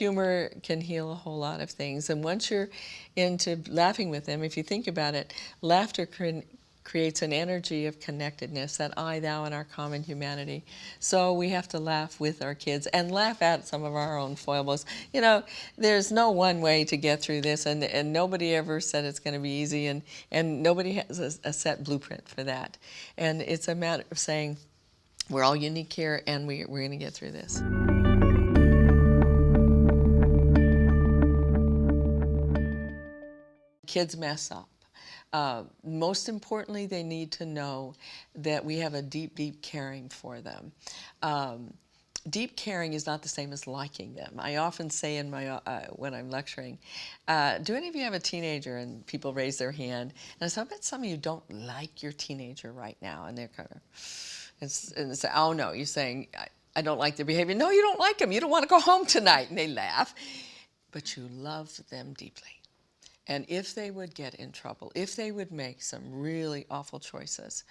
humor can heal a whole lot of things. And once you're into laughing with them, if you think about it, laughter creates an energy of connectedness, that I, thou, and our common humanity. So we have to laugh with our kids and laugh at some of our own foibles. You know, there's no one way to get through this, and nobody ever said it's going to be easy, and nobody has a set blueprint for that. And it's a matter of saying, we're all unique here, and we're going to get through this. Kids mess up. Most importantly, they need to know that we have a deep, deep caring for them. Deep caring is not the same as liking them. I often say in my when I'm lecturing, do any of you have a teenager? And people raise their hand. And I say, I bet some of you don't like your teenager right now. And they're kind of, and say, oh no, you're saying, I don't like their behavior. No, you don't like them. You don't want to go home tonight. And they laugh. But you love them deeply. And if they would get in trouble, if they would make some really awful choices,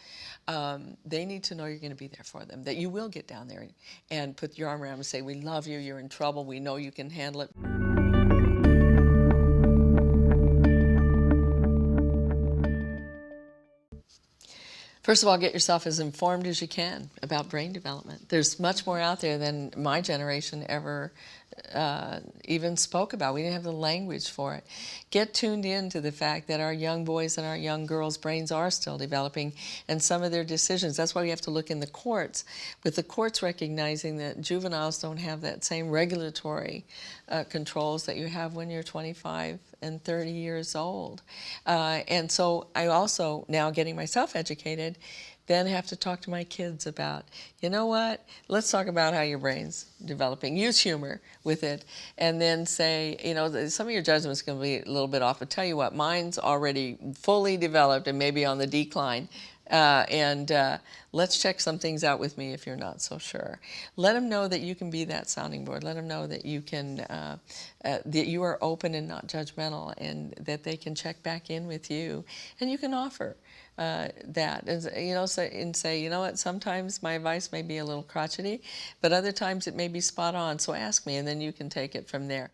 they need to know you're going to be there for them, that you will get down there and put your arm around them and say, we love you, you're in trouble, we know you can handle it. First of all, get yourself as informed as you can about brain development. There's much more out there than my generation ever even spoke about. We didn't have the language for it. Get tuned in to the fact that our young boys and our young girls' brains are still developing, and some of their decisions. That's why we have to look in the courts, with the courts recognizing that juveniles don't have that same regulatory controls that you have when you're 25 and 30 years old. And so I also, now getting myself educated, then have to talk to my kids about, you know what, let's talk about how your brain's developing. Use humor with it, and then say, you know, some of your judgment's going to be a little bit off, but tell you what, mine's already fully developed and maybe on the decline. Let's check some things out with me if you're not so sure. Let them know that you can be that sounding board. Let them know that you can, that you are open and not judgmental, and that they can check back in with you, and you can offer that, and you know, say, you know what, sometimes my advice may be a little crotchety, but other times it may be spot on. So ask me, and then you can take it from there.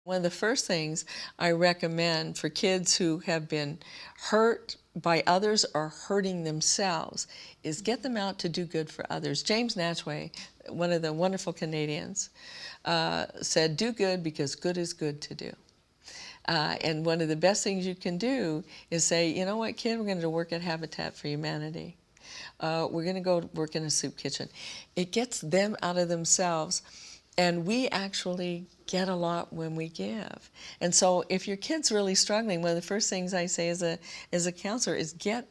One of the first things I recommend for kids who have been hurt by others or hurting themselves is get them out to do good for others. James Natchway, one of the wonderful Canadians, said, do good because good is good to do. And one of the best things you can do is say, you know what, kid, we're going to work at Habitat for Humanity. We're going to go work in a soup kitchen. It gets them out of themselves. And we actually get a lot when we give. And so if your kid's really struggling, one of the first things I say as a counselor is get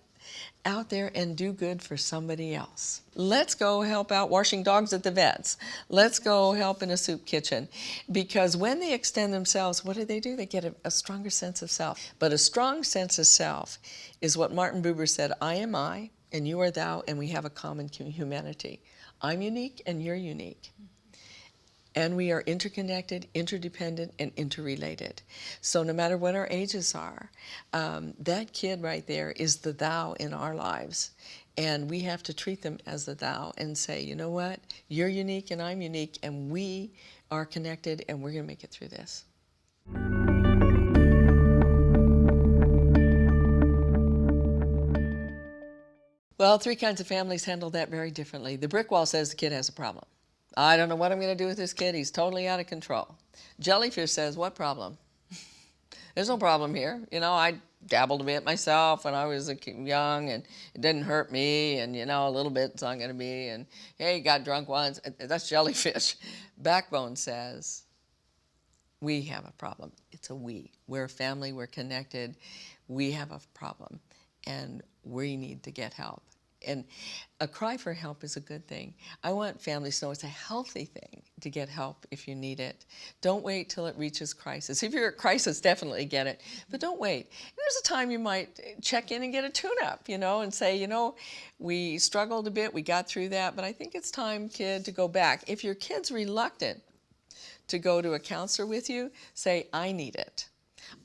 out there and do good for somebody else. Let's go help out washing dogs at the vets. Let's go help in a soup kitchen. Because when they extend themselves, what do? They get a stronger sense of self. But a strong sense of self is what Martin Buber said, I am I, and you are thou, and we have a common humanity. I'm unique, and you're unique. And we are interconnected, interdependent, and interrelated. So no matter what our ages are, that kid right there is the thou in our lives. And we have to treat them as the thou and say, you know what, you're unique and I'm unique, and we are connected, and we're going to make it through this. Well, 3 kinds of families handle that very differently. The brick wall says the kid has a problem. I don't know what I'm going to do with this kid. He's totally out of control. Jellyfish says, what problem? There's no problem here. You know, I dabbled a bit myself when I was young, and it didn't hurt me, and, you know, a little bit's not going to be, and, hey, got drunk once. That's jellyfish. Backbone says, we have a problem. It's a we. We're a family. We're connected. We have a problem, and we need to get help. And a cry for help is a good thing. I want families to know it's a healthy thing to get help if you need it. Don't wait till it reaches crisis. If you're at crisis, definitely get it, but don't wait. There's a time you might check in and get a tune-up, you know, and say, you know, we struggled a bit, we got through that, but I think it's time, kid, to go back. If your kid's reluctant to go to a counselor with you, say, I need it.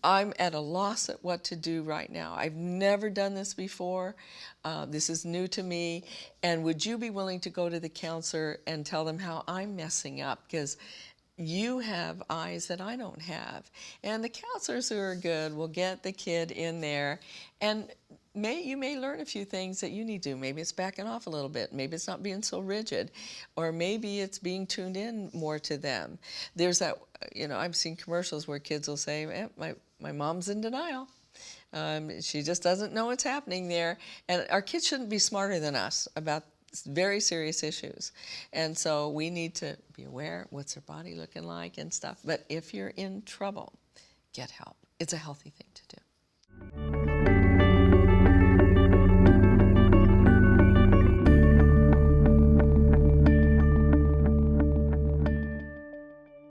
I'm at a loss at what to do right now. I've never done this before. This is new to me. And would you be willing to go to the counselor and tell them how I'm messing up? Because you have eyes that I don't have. And the counselors who are good will get the kid in there, and you may learn a few things that you need to do. Maybe it's backing off a little bit. Maybe it's not being so rigid. Or maybe it's being tuned in more to them. There's that, I've seen commercials where kids will say, my mom's in denial. She just doesn't know what's happening there. And our kids shouldn't be smarter than us about very serious issues. And so we need to be aware, what's their body looking like and stuff. But if you're in trouble, get help. It's a healthy thing to do.